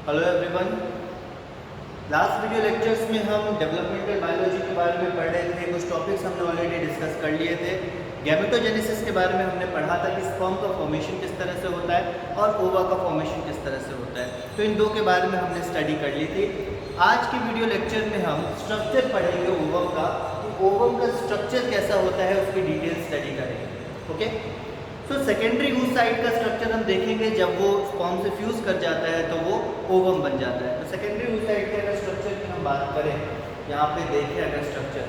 Hello everyone. Last video lectures में हम developmental biology के बारे में पढ़ रहे थे। कुछ टॉपिक्स हमने ऑलरेडी डिस्कस कर लिए थे। गैमेटोजेनेसिस के बारे में हमने पढ़ा था कि स्पर्म का फॉर्मेशन किस तरह से होता है और ओवा का फॉर्मेशन किस तरह से होता है। तो इन दो के बारे में हमने स्टडी कर ली थी। आज की वीडियो लेक्चर में हम स्ट्रक्चर पढ़ेंगे ओवम का, कि ओवम का स्ट्रक्चर कैसा होता है उसकी डिटेल स्टडी करेंगे। ओके, तो सेकेंडरी oocyte का स्ट्रक्चर हम देखेंगे। जब वो स्पर्म से फ्यूज कर जाता है तो वो ओवम बन जाता है। तो सेकेंडरी oocyte के अगर स्ट्रक्चर की हम बात करें, यहाँ पे देखें अगर स्ट्रक्चर,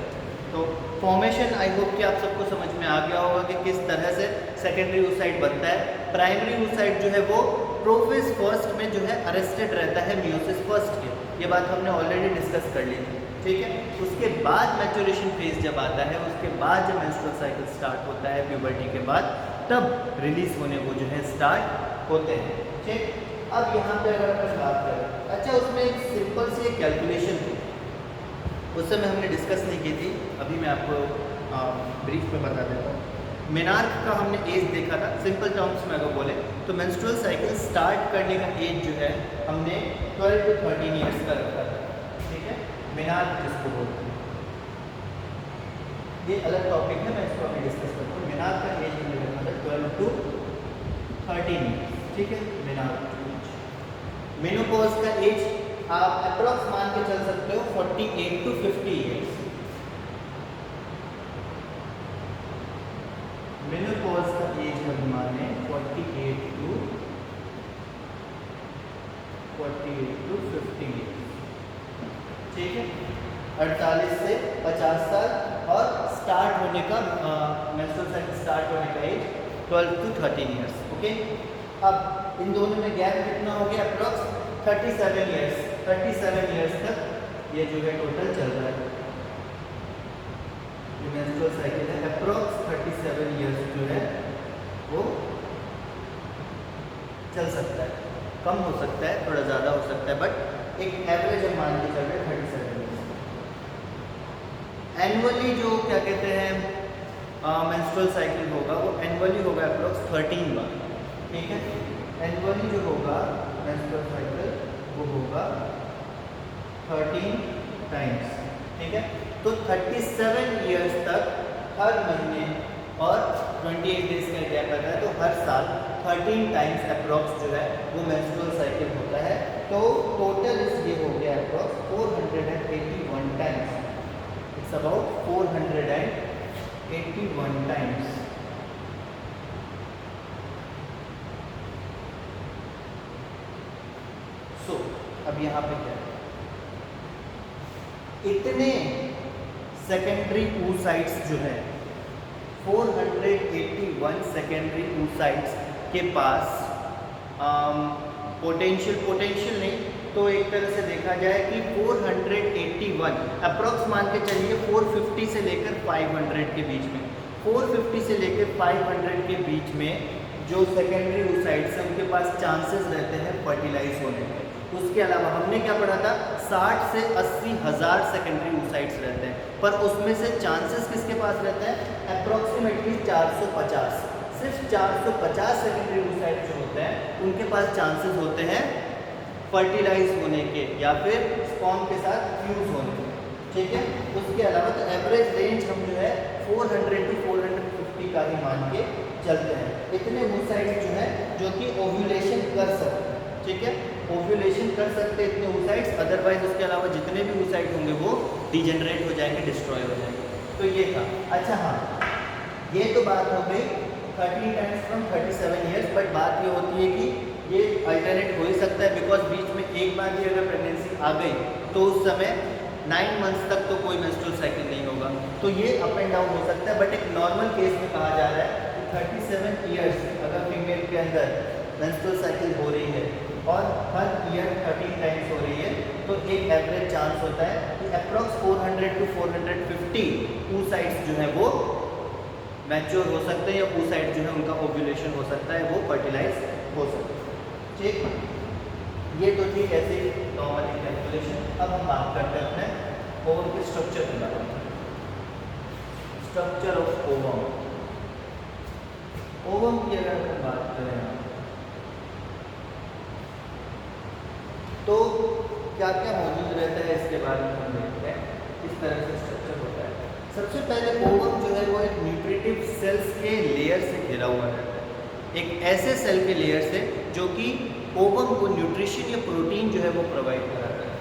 तो फॉर्मेशन आई होप कि आप सबको समझ में आ गया होगा कि किस तरह से सेकेंडरी oocyte बनता है। प्राइमरी oocyte जो है वो प्रोफेज फर्स्ट में जो है अरेस्टेड रहता है मियोसिस फर्स्ट के। ये बात हमने ऑलरेडी डिस्कस कर ली थी, ठीक है। उसके बाद मैच्योरेशन फेज जब आता है, उसके बाद जब मेंस्ट्रुअल साइकिल स्टार्ट होता है प्यूबर्टी के बाद, तब रिलीज होने वो जो है स्टार्ट होते हैं, ठीक। अब यहाँ पे अगर अपन बात करें, अच्छा उसमें एक सिंपल सी एक कैलकुलेशन थी, उस समय हमने डिस्कस नहीं की थी, अभी मैं आपको ब्रीफ में बता देता हूँ। मेनार्क का हमने एज देखा था। सिंपल टर्म्स में अगर बोले तो मेंस्ट्रुअल साइकिल स्टार्ट करने का एज जो है हमने 12 to 13 ईयर्स का रखा था, ठीक है। मेनार्क जिसको बोलते हैं, ये अलग टॉपिक है, मैं इसको अभी डिस्कस करता हूँ। मेनार्क का एज हमने रखा था 12 to 13 ईयर्स, ठीक है। Menarche age. मेनोपॉज का एज आप अप्रॉक्स मान के चल सकते हो 48 to 50 ईयर्स। मेनोपॉज का एज हम माने 48 to 50 ईयर्स, ठीक है। 48 से 50 साल। और स्टार्ट होने का मेंस्ट्रुअल साइकिल स्टार्ट होने का एज 12 to 13 ईयर्स, ओके। अब इन दोनों में गैप कितना हो गया? Approx 37 years. 37 ईयर्स तक ये जो है टोटल चल रहा है। जो मेंस्ट्रुअल साइकिल है अप्रॉक्स 37 ईयर्स जो है वो चल सकता है। कम हो सकता है, थोड़ा ज़्यादा हो सकता है, बट एक एवरेज हम मान के चल रहे हैं 37 ईयर्स। एनुअली जो क्या कहते हैं मेंस्ट्रुअल साइकिल होगा वो एनुअली होगा अप्रॉक्स 13 बार, ठीक है। एनुअली जो होगा मेंस्ट्रुअल साइकिल वो होगा 13 टाइम्स, ठीक है। तो 37 ईयर्स तक हर महीने और 28 डेज का गैप रहता है, तो हर साल 13 टाइम्स अप्रॉक्स जो है वो मेंस्ट्रुअल साइकिल होता है। तो टोटल ये हो गया approx 481 times. It's about 481 times. So अब यहाँ पे क्या है, इतने सेकेंडरी oocytes जो है 481 सेकेंडरी oocytes के पास पोटेंशियल नहीं तो एक तरह से देखा जाए कि 481 अप्रॉक्स मान के चलिए 450 से लेकर 500 के बीच में, 450 से लेकर 500 के बीच में जो सेकेंडरी oocytes हैं उनके पास चांसेस रहते हैं फर्टिलाइज होने के। उसके अलावा हमने क्या पढ़ा था, 60 से 80 हज़ार सेकेंडरी oocytes रहते हैं, पर उसमें से चांसेस किसके पास रहता है? अप्रॉक्सीमेटली 450। सिर्फ 450 सेकेंडरी oocytes जो होते हैं उनके पास चांसेस होते हैं फर्टिलाइज होने के या फिर स्पर्म के साथ फ्यूज होने के, ठीक है। उसके अलावा तो एवरेज रेंज हम जो है 400 to 450 का ही मान के चलते हैं। इतने oocytes जो है जो कि ओव्यूलेशन कर सकते हैं, ठीक है। ओव्यूलेशन कर सकते हैं इतने oocytes, अदरवाइज उसके अलावा जितने भी oocytes होंगे वो डिजेनरेट हो जाएंगे, डिस्ट्रॉय हो जाएंगे। तो ये था। अच्छा हाँ, ये तो बात हो गई 13 टाइम्स फ्रॉम 37 ईयर्स, बट बात ये होती है कि ये अल्टरनेट हो ही सकता है, बिकॉज बीच में एक बार भी अगर प्रेगनेंसी आ गई तो उस समय 9 मंथ्स तक तो कोई मेंस्ट्रुअल साइकिल नहीं होगा, तो ये अप एंड डाउन हो सकता है। बट एक नॉर्मल केस में कहा जा रहा है कि 37 ईयर्स अगर फीमेल के अंदर मेंस्ट्रुअल साइकिल हो रही है और हर ईयर 13 टाइम्स हो रही है, तो एक एवरेज चांस होता है कि अप्रॉक्स 400 to 450 oocytes जो है वो मैच्योर हो सकते हैं, या oocyte जो है उनका ओव्यूलेशन हो सकता है, वो फर्टिलाइज हो सकता है, ठीक। ये तो थी ऐसे नॉर्मली कैलकुलेशन। अब हम बात करते हैं अपने ओवम के स्ट्रक्चर के बारे में। Structure of ovum. ओवम की अगर हम बात करें तो क्या क्या मौजूद रहता है इसके बारे में हम देखते हैं। इस तरह से स्ट्रक्चर होता है। सबसे पहले ओवम जो है वो एक न्यूट्रिटिव सेल्स के लेयर से घिरा हुआ रहता है, एक ऐसे सेल के लेयर से जो कि ओवम को न्यूट्रिशन या प्रोटीन जो है वो प्रोवाइड कराता है।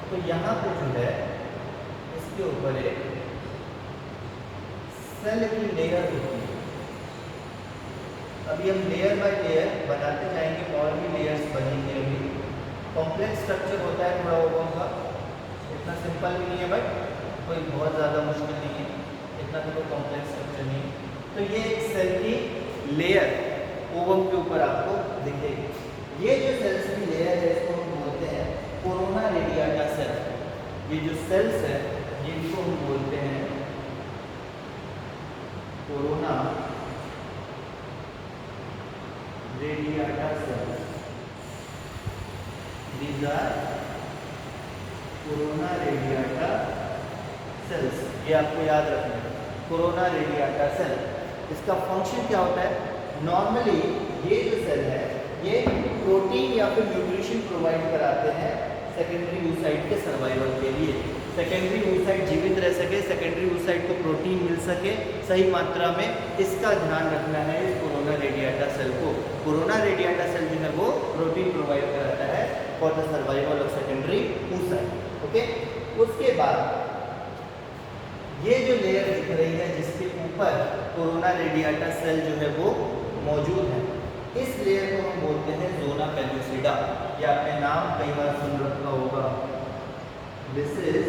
तो यहाँ पे जो है इसके ऊपर एक सेल की लेयर होती है। अभी हम लेयर बाय लेयर बनाते जाएंगे, और भी लेयर्स बनेंगे। अभी कॉम्प्लेक्स स्ट्रक्चर होता है थोड़ा ओवम का, इतना सिंपल भी नहीं है, बट कोई बहुत ज़्यादा मुश्किल नहीं है, इतना तो कोई कॉम्प्लेक्स स्ट्रक्चर नहीं है। तो ये एक सेल की लेयर ओवम के ऊपर आपको दिखेगी। ये जो सेल्स की लेयर है इसको हम बोलते हैं कोरोना रेडियाटा सेल। ये जो सेल्स है जिनको हम बोलते हैं corona radiata cells. These are corona radiata cells. ये आपको याद रखना है, कोरोना रेडियाटा सेल। इसका फंक्शन क्या होता है? नॉर्मली ये जो सेल है ये प्रोटीन या फिर न्यूट्रिशन प्रोवाइड कराते हैं सेकेंडरी oocyte के सर्वाइवल के लिए। सेकेंडरी oocyte जीवित रह सके, सेकेंडरी oocyte को प्रोटीन मिल सके सही मात्रा में, इसका ध्यान रखना है इस कोरोना रेडियाटा सेल को। कोरोना रेडियाटा सेल जो है वो प्रोटीन प्रोवाइड कराता है for the survival of secondary oocyte। Okay, उसके बाद ये जो लेयर दिख रही है जिसके ऊपर कोरोना रेडियाटा सेल जो है वो मौजूद है, इस लेयर को हम बोलते हैं ज़ोना पेल्यूसिडा। ये आपने नाम कई बार सुन रखा होगा, this is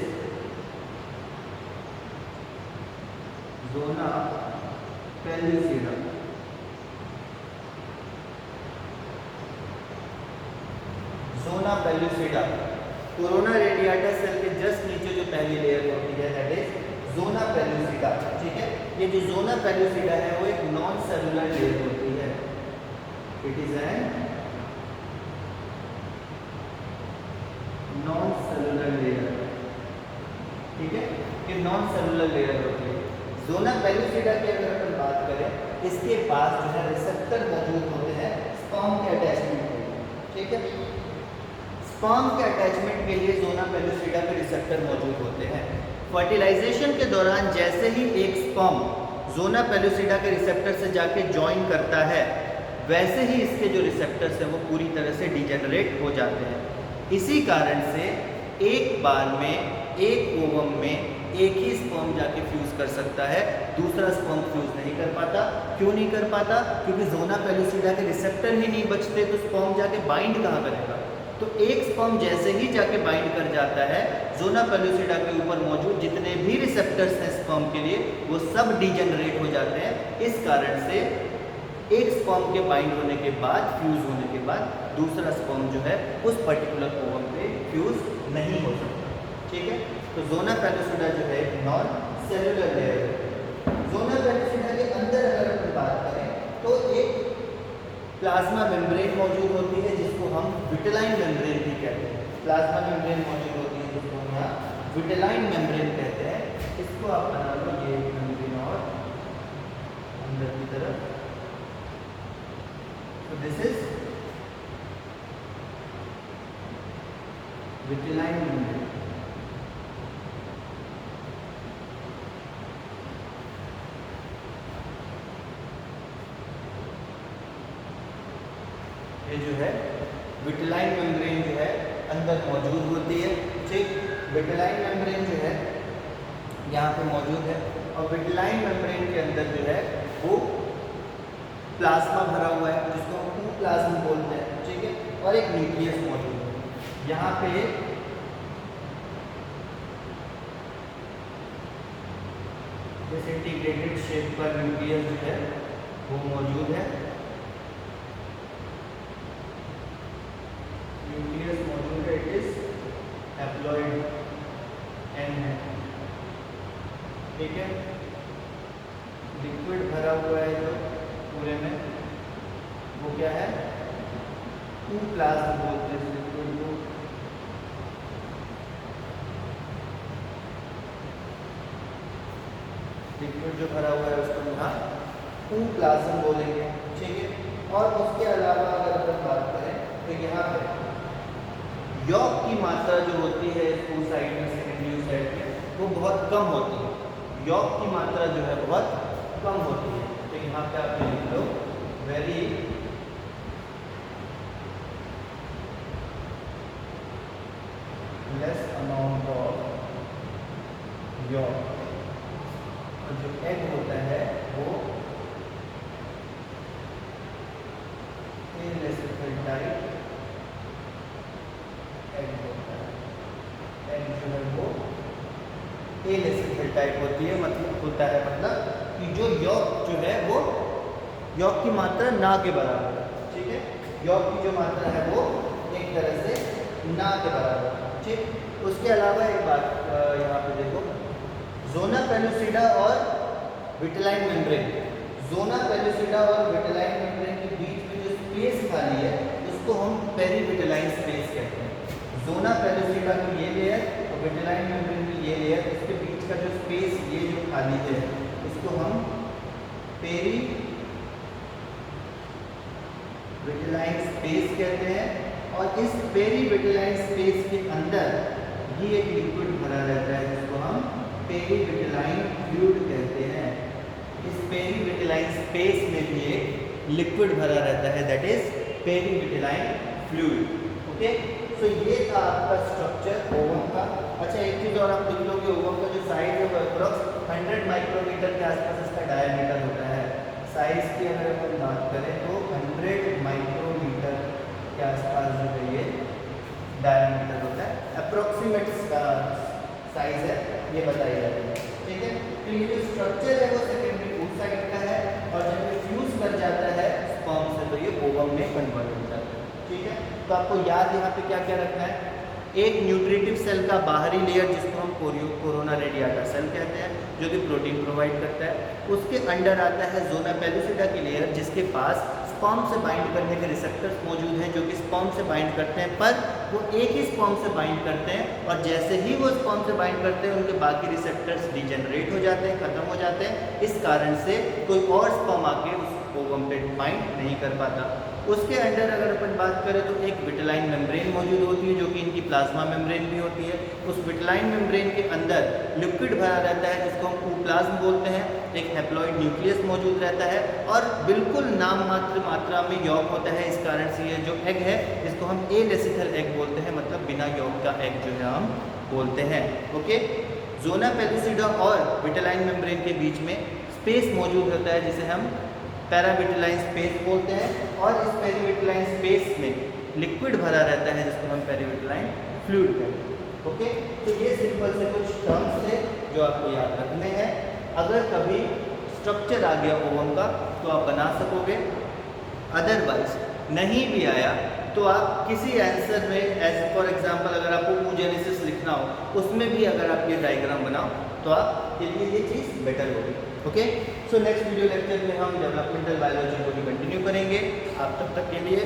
zona pellucida. Zona pellucida corona radiata cell के जस्ट नीचे जो पहली लेयर होती है दैट इज ज़ोना पेल्यूसिडा। ठीक है, ये जो ज़ोना पेल्यूसिडा है वो एक नॉन सेलुलर लेयर होती है। It is an non cellular layer. ठीक है, ये नॉन सेलुलर लेयर होती है। ज़ोना पेल्यूसिडा की अगर अपन बात करें, इसके पास जो है रिसेप्टर मौजूद होते हैं स्पर्म के अटैचमेंट के लिए। ठीक है, स्पर्म के अटैचमेंट के लिए ज़ोना पेल्यूसिडा के रिसेप्टर मौजूद होते हैं। फर्टिलाइजेशन के दौरान जैसे ही एक स्पर्म ज़ोना पेल्यूसिडा के रिसेप्टर से जाके ज्वाइन करता है, वैसे ही इसके जो रिसेप्टर्स हैं वो पूरी तरह से डिजेनरेट हो जाते हैं। इसी कारण से एक बार में एक ओवम में एक ही स्पर्म जाके फ्यूज कर सकता है, दूसरा स्पर्म फ्यूज नहीं कर पाता। क्यों नहीं कर पाता? क्योंकि ज़ोना पेल्यूसिडा के रिसेप्टर ही नहीं बचते, तो स्पर्म जाके बाइंड कहाँ करेगा? तो एक स्पर्म जैसे ही जाके बाइंड कर जाता है, ज़ोना पेल्यूसिडा के ऊपर मौजूद जितने भी रिसेप्टर्स हैं स्पर्म के लिए वो सब डिजेनरेट हो जाते हैं। इस कारण से एक स्पर्म के बाइंड होने के बाद, फ्यूज होने के बाद, दूसरा स्पर्म जो है उस पर्टिकुलर ओवम पे फ्यूज नहीं हो सकता। ठीक है, तो ज़ोना पेल्यूसिडा जो है नॉन सेलुलर लेयर है। ज़ोना पेल्यूसिडा के अंदर अगर अपन बात करें तो एक प्लाज्मा मेम्ब्रेन मौजूद होती है जिसको हम विटेलाइन मेम्ब्रेन भी कहते हैं। प्लाज्मा मेम्ब्रेन मौजूद होती है जिसको हम यहाँ विटेलाइन मेम्ब्रेन कहते हैं। इसको आप बना लो, ये मेम्ब्रेन और अंदर की तरफ। तो दिस इज विटेलाइन मेम्ब्रेन। ये जो है विटेलाइन मेम्ब्रेन जो है अंदर मौजूद होती है। ठीक, विटेलाइन मेम्ब्रेन जो है यहाँ पे मौजूद है, और विटेलाइन मेम्ब्रेन के अंदर जो है वो प्लाज्मा भरा हुआ है जिसको हम प्लाज्मा बोलते हैं। ठीक है, और एक न्यूक्लियस मौजूद है। यहाँ पे डिसइंटीग्रेटेड शेप पर न्यूक्लियस जो है वो मौजूद है। न्यूक्लियस मौजूद है, इट इज हैप्लॉइड एन है। ठीक है, लिक्विड भरा हुआ है जो पूरे में, वो क्या है? प्लाज्मा बोलते हैं लिक्विड को। लिक्विड जो भरा हुआ है उसको यहाँ प्लाज्मा बोलेंगे। ठीक है, और उसके अलावा अगर अपन बात करें तो यहाँ पे यॉक की मात्रा जो होती है उस साइड में सेकेंडरी साइड में वो बहुत कम होती है, यॉक की मात्रा जो है बहुत कम होती है। तो यहाँ पे आप लिख लो very less amount of yolk, और जो एग होता है वो इलेसिफिल टाइप एग होता है, एग जो है वो इलेसिफिल टाइप होती है, मतलब होता है मतलब कि जो यॉक जो है वो यॉक की मात्रा ना के बराबर है, ठीक है, यॉक की जो मात्रा है वो एक तरह से ना के बराबर है, ठीक। उसके अलावा एक बात यहाँ पे देखो, ज़ोना पेलुसिडा और विटेलाइन मेम्ब्रेन, ज़ोना पेलुसिडा और विटेलाइन मेम्ब्रेन के बीच में जो स्पेस खाली है उसको हम पेरीविटेलाइन स्पेस कहते हैं। ज़ोना पेलुसिडा की ये लेयर और विटेलाइन मेम्ब्रेन की ये लेयर, उसके बीच का जो स्पेस ये जो खाली है इसको हम पेरीविटेलाइन स्पेस कहते हैं। और इस पेरीविटेलाइन स्पेस के अंदर ये एक लिक्विड भरा रहता है जिसको हम पेरीविटेलाइन फ्लूइड कहते हैं। इस पेरीविटेलाइन स्पेस में भी एक लिक्विड भरा रहता है, दैट इज पेरीविटेलाइन फ्लूइड। ओके, सो ये था आपका स्ट्रक्चर ओवम का। अच्छा, एक चीज़ और आप लिख लोगे, ओवम का जो साइज है वो अप्रॉक्स 100 माइक्रोमीटर के आसपास इसका डायमीटर होता है। साइज की अगर हम बात करें तो 100 माइक्रोमीटर के आसपास जो है ये डायमीटर होता है, अप्रोक्सीमेट साइज है ये बताई जाती है, ठीक है। तो ये जो स्ट्रक्चर है वो सेकेंडरी फूड साइड का है, और जब ये फ्यूज कर जाता है स्पर्म से तो ये ओवम में कन्वर्ट हो जाता है, ठीक है। तो आपको याद यहाँ पे क्या क्या रखना है, एक न्यूट्रिटिव सेल का बाहरी लेयर जिसको हम कोरोना रेडियाटा सेल कहते हैं जो कि प्रोटीन प्रोवाइड करता है, उसके अंडर आता है ज़ोना पेलुसिडा की लेयर जिसके पास स्पर्म से बाइंड करने के रिसेप्टर्स मौजूद हैं जो कि स्पर्म से बाइंड करते हैं, पर वो एक ही स्पर्म से बाइंड करते हैं, और जैसे ही वो स्पर्म से बाइंड करते हैं उनके बाकी रिसेप्टर्स डिजेनरेट हो जाते हैं, खत्म हो जाते हैं। इस कारण से कोई और स्पर्म आके उस ओवम पे बाइंड नहीं कर पाता। उसके अंडर अगर अपन बात करें तो एक विटेलाइन मेम्ब्रेन मौजूद होती है जो कि इनकी प्लाज्मा मेम्ब्रेन भी होती है। उस विटेलाइन मेम्ब्रेन के अंदर लिक्विड भरा रहता है जिसको हम ooप्लाज्म बोलते हैं, एक हैप्लॉइड न्यूक्लियस मौजूद रहता है, और बिल्कुल नाम मात्र मात्रा में यॉक होता है। इस कारण से ये जो एग है इसको हम एलेसिथल एग बोलते हैं, मतलब बिना यॉक का एग जो है हम बोलते हैं। ओके, ज़ोना पेलुसिडा और विटेलाइन मेम्ब्रेन के बीच में स्पेस मौजूद होता है जिसे हम पैराविटेलाइन स्पेस बोलते हैं, और इस पेरीविटेलाइन स्पेस में लिक्विड भरा रहता है जिसको हम पेरीविटेलाइन फ्लूइड कहते हैं। ओके, तो ये सिंपल से कुछ टर्म्स थे जो आपको याद रखने हैं। अगर कभी स्ट्रक्चर आ गया ओवम का तो आप बना सकोगे, अदरवाइज नहीं भी आया तो आप किसी आंसर में, एज फॉर एग्जांपल अगर आपको oogenesis लिखना हो उसमें भी अगर आप ये डायग्राम बनाओ तो आपके लिए ये चीज़ बेटर होगी। Okay, so next video lecture में हम डेवलपमेंटल बायोलॉजी को भी कंटिन्यू करेंगे। आप तब तक के लिए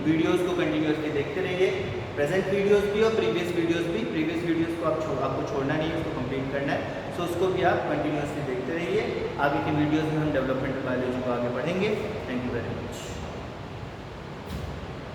वीडियोस को कंटिन्यूअसली देखते रहिए, प्रेजेंट वीडियोस भी और प्रीवियस वीडियोस भी। प्रीवियस वीडियोस को आपको छोड़ना नहीं है, उसको कंप्लीट करना है, सो उसको भी आप कंटिन्यूअसली देखते रहिए। आगे की वीडियोज़ में हम डेवलपमेंटल बायोलॉजी को आगे बढ़ेंगे। Thank you very much.